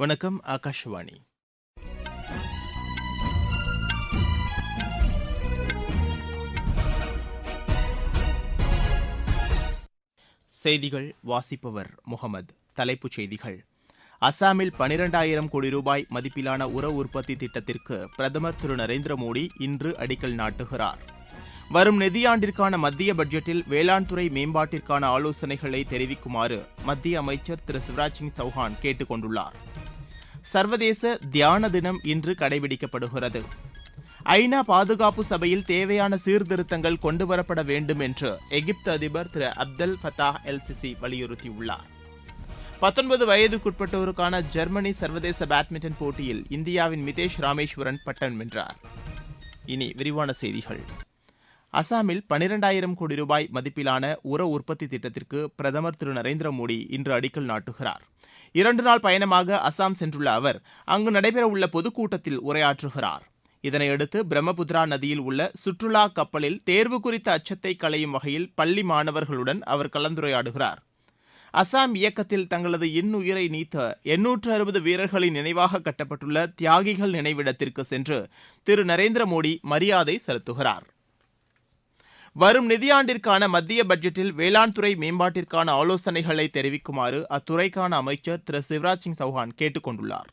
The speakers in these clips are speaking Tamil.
வணக்கம். ஆகாஷவாணி. செய்திகள் வாசிப்பவர் முகமது. தலைப்புச் செய்திகள். அசாமில் 12,000 கோடி ரூபாய் மதிப்பிலான உர உற்பத்தி திட்டத்திற்கு பிரதமர் திரு நரேந்திர மோடி இன்று அடிக்கல் நாட்டுகிறார். வரும் நிதியாண்டிற்கான மத்திய பட்ஜெட்டில் வேளாண் துறை மேம்பாட்டிற்கான ஆலோசனைகளை தெரிவிக்குமாறு மத்திய அமைச்சர் திரு சிவராஜ் சிங் சௌஹான் கேட்டுக் கொண்டுள்ளார். சர்வதேச தியான தினம் இன்று கடைபிடிக்கப்படுகிறது. ஐநா பாதுகாப்பு சபையில் தேவையான சீர்திருத்தங்கள் கொண்டுவரப்பட வேண்டும் என்று எகிப்து அதிபர் திரு அப்தெல் ஃபத்தாஹ் எல் சிசி வலியுறுத்தியுள்ளார். 19 வயதுக்குட்பட்டோருக்கான ஜெர்மனி சர்வதேச பேட்மிண்டன் போட்டியில் இந்தியாவின் மிதேஷ் ராமேஸ்வரன் பட்டம் வென்றார். இனி விரிவான செய்திகள். அசாமில் 12,000 கோடி ரூபாய் மதிப்பிலான உர உற்பத்தி திட்டத்திற்கு பிரதமர் திரு நரேந்திர மோடி இன்று அடிக்கல் நாட்டுகிறார். 2 நாள் பயணமாக அசாம் சென்றுள்ள அவர் அங்கு நடைபெறவுள்ள பொதுக்கூட்டத்தில் உரையாற்றுகிறார். இதனையடுத்து பிரம்மபுத்திரா நதியில் உள்ள சுற்றுலா கப்பலில் தேர்வு குறித்த அச்சத்தை களையும் வகையில் பள்ளி மாணவர்களுடன் அவர் கலந்துரையாடுகிறார். அசாம் இயக்கத்தில் தங்களது இன்னுயிரை நீத்த 860 வீரர்களின் நினைவாக கட்டப்பட்டுள்ள தியாகிகள் நினைவிடத்திற்கு சென்று திரு நரேந்திர மோடி மரியாதை செலுத்துகிறார். வரும் நிதியாண்டிற்கான மத்திய பட்ஜெட்டில் வேளாண் துறை மேம்பாட்டிற்கான ஆலோசனைகளை தெரிவிக்குமாறு அத்துறைக்கான அமைச்சர் திரு சிவராஜ் சிங் சௌஹான் கேட்டுக் கொண்டுள்ளார்.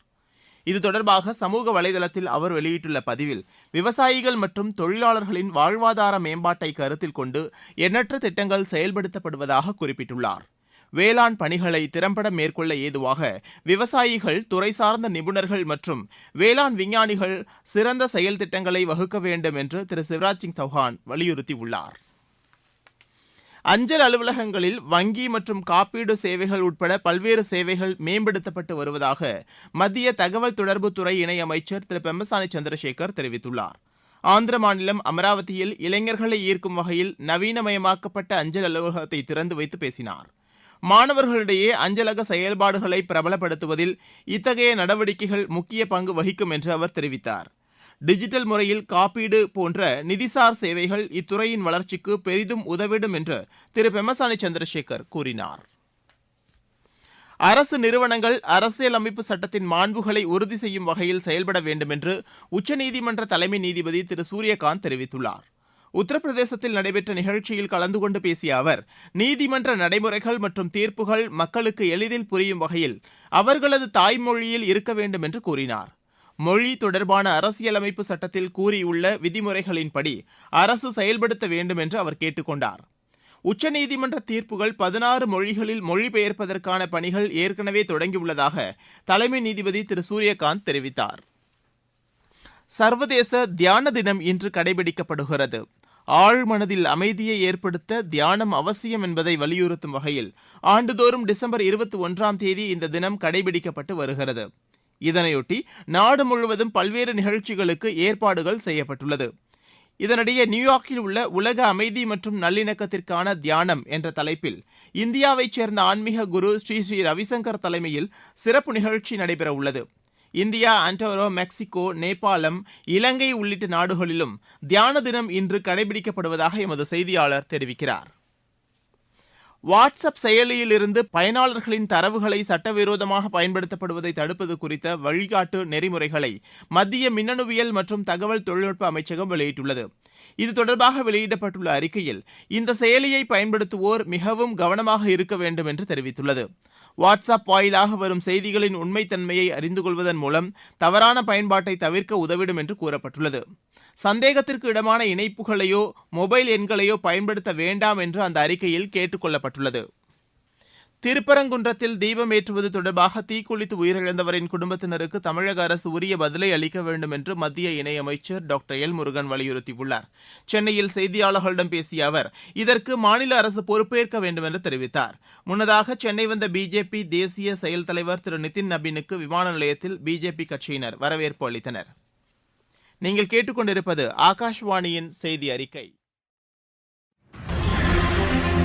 இது தொடர்பாக சமூக வலைதளத்தில் அவர் வெளியிட்டுள்ள பதிவில், விவசாயிகள் மற்றும் தொழிலாளர்களின் வாழ்வாதார மேம்பாட்டை கருத்தில் கொண்டு எண்ணற்ற திட்டங்கள் செயல்படுத்தப்படுவதாக குறிப்பிட்டுள்ளார். வேளாண் பணிகளை திறம்பட மேற்கொள்ள ஏதுவாக விவசாயிகள், துறை சார்ந்த நிபுணர்கள் மற்றும் வேளாண் விஞ்ஞானிகள் சிறந்த செயல் திட்டங்களை வகுக்க வேண்டும் என்று திரு சிவராஜ் சிங் சௌஹான் வலியுறுத்தியுள்ளார். அஞ்சல் அலுவலகங்களில் வங்கி மற்றும் காப்பீடு சேவைகள் உட்பட பல்வேறு சேவைகள் மேம்படுத்தப்பட்டு வருவதாக மத்திய தகவல் தொடர்புத்துறை இணையமைச்சர் திரு பெம்மசானி சந்திரசேகர் தெரிவித்துள்ளார். ஆந்திர மாநிலம் அமராவதியில் இளைஞர்களை ஈர்க்கும் வகையில் நவீனமயமாக்கப்பட்ட அஞ்சல் அலுவலகத்தை திறந்து வைத்து பேசினார். மாணவர்களிடையே அஞ்சலக செயல்பாடுகளை பிரபலப்படுத்துவதில் இத்தகைய நடவடிக்கைகள் முக்கிய பங்கு வகிக்கும் என்று அவர் தெரிவித்தார். டிஜிட்டல் முறையில் காப்பீடு போன்ற நிதிசார் சேவைகள் இத்துறையின் வளர்ச்சிக்கு பெரிதும் உதவிடும் என்று திரு பெம்மசானி சந்திரசேகர் கூறினார். அரசு நிறுவனங்கள் அரசியலமைப்பு சட்டத்தின் மாண்புகளை உறுதி செய்யும் வகையில் செயல்பட வேண்டும் என்று உச்சநீதிமன்ற தலைமை நீதிபதி திரு சூரியகாந்த் தெரிவித்துள்ளார். உத்தரப்பிரதேசத்தில் நடைபெற்ற நிகழ்ச்சியில் கலந்து கொண்டு பேசிய அவர், நீதிமன்ற நடைமுறைகள் மற்றும் தீர்ப்புகள் மக்களுக்கு எளிதில் புரியும் வகையில் அவர்களது தாய்மொழியில் இருக்க வேண்டும் என்று கூறினார். மொழி தொடர்பான அரசியலமைப்பு சட்டத்தில் கூறியுள்ள விதிமுறைகளின்படி அரசு செயல்படுத்த வேண்டும் என்று அவர் கேட்டுக் கொண்டார். உச்சநீதிமன்ற தீர்ப்புகள் 16 மொழிகளில் மொழிபெயர்ப்பதற்கான பணிகள் ஏற்கனவே தொடங்கியுள்ளதாக தலைமை நீதிபதி திரு சூரியகாந்த் தெரிவித்தார். சர்வதேச தியான தினம் இன்று கடைபிடிக்கப்படுகிறது. ஆழ்மனதில் அமைதியை ஏற்படுத்த தியானம் அவசியம் என்பதை வலியுறுத்தும் வகையில் ஆண்டுதோறும் டிசம்பர் 21ஆம் தேதி இந்த தினம் கடைபிடிக்கப்பட்டு வருகிறது. இதனையொட்டி நாடு முழுவதும் பல்வேறு நிகழ்ச்சிகளுக்கு ஏற்பாடுகள் செய்யப்பட்டுள்ளது. இதனிடையே நியூயார்க்கில் உள்ள உலக அமைதி மற்றும் நல்லிணக்கத்திற்கான தியானம் என்ற தலைப்பில் இந்தியாவைச் சேர்ந்த ஆன்மீக குரு ஸ்ரீ ஸ்ரீ ரவிசங்கர் தலைமையில் சிறப்பு நிகழ்ச்சி நடைபெற உள்ளது. இந்தியா, ஆண்டோரோ, மெக்சிகோ, நேபாளம், இலங்கை உள்ளிட்ட நாடுகளிலும் தியான தினம் இன்று கடைபிடிக்கப்படுவதாக எமது செய்தியாளர் தெரிவிக்கிறார். வாட்ஸ்அப் செயலியில் இருந்து பயனாளர்களின் தரவுகளை சட்டவிரோதமாக பயன்படுத்தப்படுவதை தடுப்பது குறித்த வழிகாட்டு நெறிமுறைகளை மத்திய மின்னணுவியல் மற்றும் தகவல் தொழில்நுட்ப அமைச்சகம் வெளியிட்டுள்ளது. இது தொடர்பாக வெளியிடப்பட்டுள்ள அறிக்கையில் இந்த செயலியை பயன்படுத்துவோர் மிகவும் கவனமாக இருக்க வேண்டும் என்று தெரிவித்துள்ளது. வாட்ஸ்அப் வாயிலாக வரும் செய்திகளின் உண்மைத்தன்மையை அறிந்து கொள்வதன் மூலம் தவறான பயன்பாட்டை தவிர்க்க உதவிடும் என்று கூறப்பட்டுள்ளது. சந்தேகத்திற்கு இடமான இணைப்புகளையோ மொபைல் எண்களையோ பயன்படுத்த வேண்டாம் என்று அந்த அறிக்கையில் கேட்டுக் கொள்ளப்பட்டுள்ளது. திருப்பரங்குன்றத்தில் தீபம் ஏற்றுவது தொடர்பாக தீக்குளித்து உயிரிழந்தவரின் குடும்பத்தினருக்கு தமிழக அரசு உரிய பதிலை அளிக்க வேண்டும் என்று மத்திய இணையமைச்சர் டாக்டர் எல் முருகன் வலியுறுத்தியுள்ளார். சென்னையில் செய்தியாளர்களிடம் பேசிய அவர் இதற்கு மாநில அரசு பொறுப்பேற்க வேண்டும் என்று தெரிவித்தார். முன்னதாக சென்னை வந்த பிஜேபி தேசிய செயல் தலைவர் திரு நிதின் நபீனுக்கு விமான நிலையத்தில் பிஜேபி கட்சியினர் வரவேற்பு அளித்தனர். நீங்கள் கேட்டுக்கொண்டிருப்பது ஆகாஷ்வாணியின் செய்தி அறிக்கை.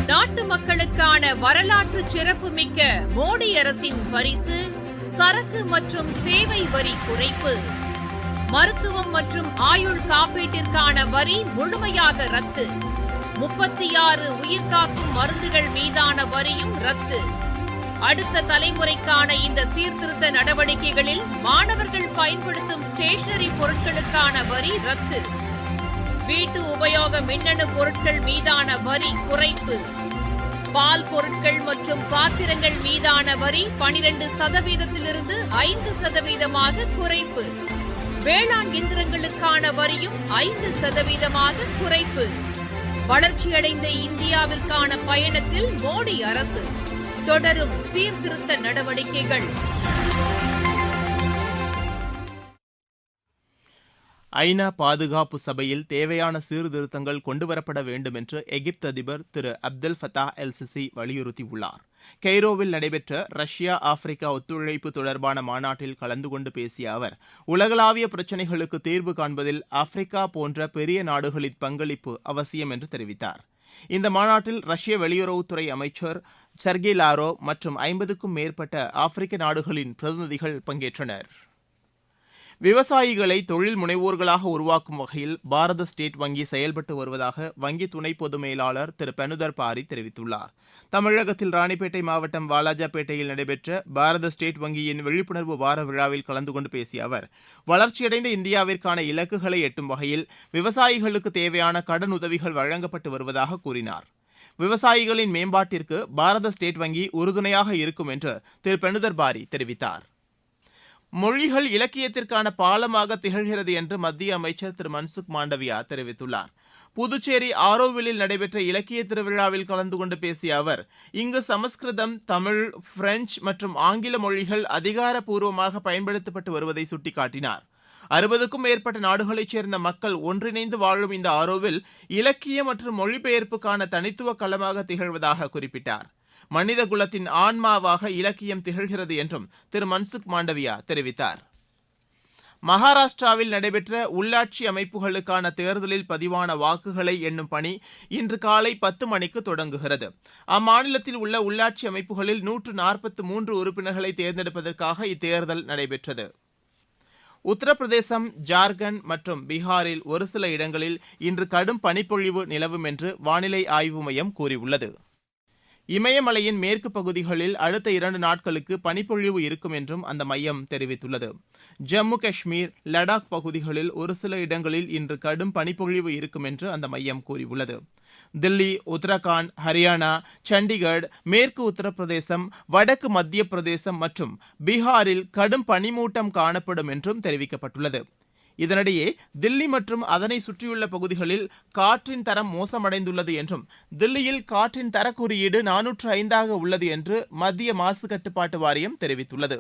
நாட்டு மக்களுக்கான வரலாற்று சிறப்புமிக்க மோடி அரசின் பரிசு சரக்கு மற்றும் சேவை வரி குறைப்பு. மருத்துவம் மற்றும் ஆயுள் காப்பீட்டிற்கான வரி முழுமையாக ரத்து. 36 உயிர்காக்கும் மருந்துகள் மீதான வரியும் ரத்து. அடுத்த தலைமுறைக்கான இந்த சீர்திருத்த நடவடிக்கைகளில் மாணவர்கள் பயன்படுத்தும் ஸ்டேஷனரி பொருட்களுக்கான வரி ரத்து. வீட்டு உபயோக மின்னணு பொருட்கள் மீதான வரி குறைப்பு. பால் பொருட்கள் மற்றும் பாத்திரங்கள் மீதான வரி 12%-இலிருந்து 5% குறைப்பு. வேளாண் இயந்திரங்களுக்கான வரியும் 5% குறைப்பு. வளர்ச்சியடைந்த இந்தியாவிற்கான பயணத்தில் மோடி அரசு தொடரும் சீர்திருத்த நடவடிக்கைகள். ஐநா பாதுகாப்பு சபையில் தேவையான சீர்திருத்தங்கள் கொண்டுவரப்பட வேண்டும் என்று எகிப்து அதிபர் திரு அப்தெல் ஃபத்தா எல் சிசி வலியுறுத்தியுள்ளார். கெய்ரோவில் நடைபெற்ற ரஷ்யா ஆப்பிரிக்கா ஒத்துழைப்பு தொடர்பான மாநாட்டில் கலந்து கொண்டு பேசிய அவர், உலகளாவிய பிரச்சினைகளுக்கு தீர்வு காண்பதில் ஆப்பிரிக்கா போன்ற பெரிய நாடுகளின் பங்களிப்பு அவசியம் என்று தெரிவித்தார். இந்த மாநாட்டில் ரஷ்ய வெளியுறவுத்துறை அமைச்சர் செர்கி லாரோவ் மற்றும் 50க்கும் மேற்பட்ட ஆப்பிரிக்க நாடுகளின் பிரதிநிதிகள் பங்கேற்றனர். விவசாயிகளை தொழில் முனைவோர்களாக உருவாக்கும் வகையில் பாரத ஸ்டேட் வங்கி செயல்பட்டு வருவதாக வங்கி துணை பொது மேலாளர் திரு பெனுதர் பாரி தெரிவித்துள்ளார். தமிழகத்தில் ராணிப்பேட்டை மாவட்டம் வாலாஜாபேட்டையில் நடைபெற்ற பாரத ஸ்டேட் வங்கியின் விழிப்புணர்வு வார விழாவில் கலந்து கொண்டு பேசிய அவர், வளர்ச்சியடைந்த இந்தியாவிற்கான இலக்குகளை எட்டும் வகையில் விவசாயிகளுக்கு தேவையான கடன் உதவிகள் வழங்கப்பட்டு வருவதாக கூறினார். விவசாயிகளின் மேம்பாட்டிற்கு பாரத ஸ்டேட் வங்கி உறுதுணையாக இருக்கும் என்று திரு பெனுதர் பாரி தெரிவித்தார். மொழிகள் இலக்கியத்திற்கான பாலமாக திகழ்கிறது என்று மத்திய அமைச்சர் திரு மன்சுக் மாண்டவியா தெரிவித்துள்ளார். புதுச்சேரி ஆரோவிலில் நடைபெற்ற இலக்கிய திருவிழாவில் கலந்து கொண்டு பேசிய அவர், இங்கு சமஸ்கிருதம், தமிழ், பிரெஞ்சு மற்றும் ஆங்கில மொழிகள் அதிகாரப்பூர்வமாக பயன்படுத்தப்பட்டு வருவதை சுட்டிக்காட்டினார். 60க்கும் மேற்பட்ட நாடுகளைச் சேர்ந்த மக்கள் ஒன்றிணைந்து வாழும் இந்த ஆரோவில் இலக்கிய மற்றும் மொழிபெயர்ப்புக்கான தனித்துவ களமாக திகழ்வதாக குறிப்பிட்டார். மனித குலத்தின் ஆன்மாவாக இலக்கியம் திகழ்கிறது என்றும் திரு மன்சுக் மாண்டவியா தெரிவித்தார். மகாராஷ்டிராவில் நடைபெற்ற உள்ளாட்சி அமைப்புகளுக்கான தேர்தலில் பதிவான வாக்குகளை எண்ணும் பணி இன்று காலை 10 மணிக்கு தொடங்குகிறது. அம்மாநிலத்தில் உள்ள உள்ளாட்சி அமைப்புகளில் 143 உறுப்பினர்களை தேர்ந்தெடுப்பதற்காக இத்தேர்தல் நடைபெற்றது. உத்தரப்பிரதேசம், ஜார்க்கண்ட் மற்றும் பீகாரில் ஒரு சில இடங்களில் இன்று கடும் பனிப்பொழிவு நிலவும் என்று வானிலை ஆய்வு மையம் கூறியுள்ளது. இமயமலையின் மேற்கு பகுதிகளில் அடுத்த 2 நாட்களுக்கு பனிப்பொழிவு இருக்கும் என்றும் அந்த மையம் தெரிவித்துள்ளது. ஜம்மு காஷ்மீர், லடாக் பகுதிகளில் ஒரு சில இடங்களில் இன்று கடும் பனிப்பொழிவு இருக்கும் என்று அந்த மையம் கூறியுள்ளது. தில்லி, உத்தரகாண்ட், ஹரியானா, சண்டிகர், மேற்கு உத்தரப்பிரதேசம், வடக்கு மத்திய பிரதேசம் மற்றும் பீகாரில் கடும் பனிமூட்டம் காணப்படும் என்றும் தெரிவிக்கப்பட்டுள்ளது. இதனிடையே தில்லி மற்றும் அதனை சுற்றியுள்ள பகுதிகளில் காற்றின் தரம் மோசமடைந்துள்ளது என்றும், தில்லியில் காற்றின் தர குறியீடு 405 உள்ளது என்று மத்திய மாசு கட்டுப்பாட்டு வாரியம் தெரிவித்துள்ளது.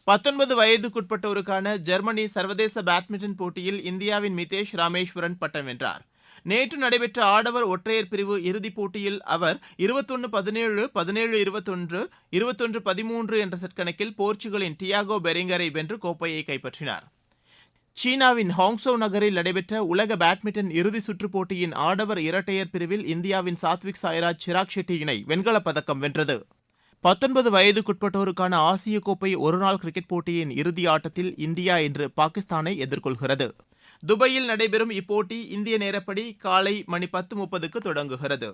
19 வயதுக்குட்பட்டோருக்கான ஜெர்மனி சர்வதேச பேட்மிண்டன் போட்டியில் இந்தியாவின் மிதேஷ் ராமேஸ்வரன் பட்டம் வென்றார். நேற்று நடைபெற்ற ஆடவர் ஒற்றையர் பிரிவு இறுதிப் போட்டியில் அவர் 21-17, 17-21, 21-13 என்ற செட் கணக்கில் போர்ச்சுகலின் டியாகோ பெரிங்கரை வென்று கோப்பையை கைப்பற்றினார். சீனாவின் ஹாங்சோ நகரில் நடைபெற்ற உலக பேட்மிண்டன் இறுதி சுற்றுப் போட்டியின் ஆடவர் இரட்டையர் பிரிவில் இந்தியாவின் சாத்விக் சாய்ராஜ், சிராக் ஷெட்டி இணை வெண்கலப் பதக்கம் வென்றது. 19 வயதுக்குட்பட்டோருக்கான ஆசிய கோப்பை ஒருநாள் கிரிக்கெட் போட்டியின் இறுதி ஆட்டத்தில் இந்தியா இன்று பாகிஸ்தானை எதிர்கொள்கிறது. துபாயில் நடைபெறும் இப்போட்டி இந்திய நேரப்படி காலை மணி 10:30க்கு தொடங்குகிறது.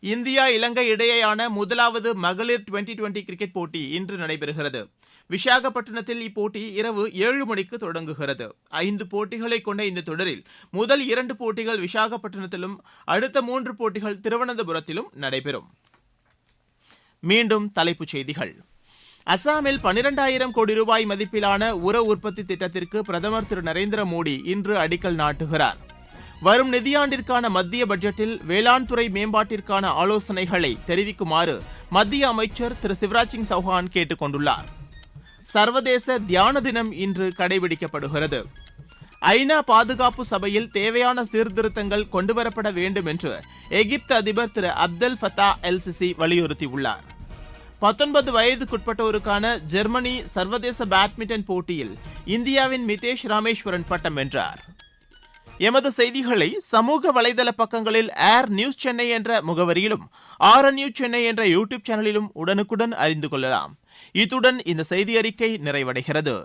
இந்தியா இலங்கை இடையேயான முதலாவது மகளிர் 2020 கிரிக்கெட் போட்டி இன்று நடைபெறுகிறது. விசாகப்பட்டினத்தில் இப்போட்டி இரவு 7 மணிக்கு தொடங்குகிறது. 5 போட்டிகளை கொண்ட இந்த தொடரில் முதல் 2 போட்டிகள் விசாகப்பட்டினத்திலும் அடுத்த 3 போட்டிகள் திருவனந்தபுரத்திலும் நடைபெறும். மீண்டும் தலைப்புச் செய்திகள். அசாமில் 12,000 கோடி ரூபாய் மதிப்பிலான உர உற்பத்தி திட்டத்திற்கு பிரதமர் திரு நரேந்திர மோடி இன்று அடிக்கல் நாட்டுகிறார். வரும் நிதியாண்டிற்கான மத்திய பட்ஜெட்டில் வேளாண் துறை மேம்பாட்டிற்கான ஆலோசனைகளை தெரிவிக்குமாறு மத்திய அமைச்சர் திரு சிவராஜ் சிங் சௌஹான் கேட்டுக் கொண்டுள்ளார். சர்வதேச தியான தினம் இன்று கடைபிடிக்கப்படுகிறது. ஐநா பாதுகாப்பு சபையில் தேவையான சீர்திருத்தங்கள் கொண்டுவரப்பட வேண்டும் என்று எகிப்து அதிபர் திரு அப்தெல் ஃபத்தா எல் சிசி வலியுறுத்தியுள்ளார். 19 வயதுக்குட்பட்டோருக்கான ஜெர்மனி சர்வதேச பேட்மிண்டன் போட்டியில் இந்தியாவின் மிதேஷ் ராமேஸ்வரன் பட்டம் வென்றார். எமது செய்திகளை சமூக வலைதள பக்கங்களில் ஏர் நியூஸ் சென்னை என்ற முகவரியிலும் RNU சென்னை என்ற யூடியூப் சேனலிலும் உடனுக்குடன் அறிந்து கொள்ளலாம். இத்துடன் இந்த செய்தி அறிக்கை நிறைவடைகிறது.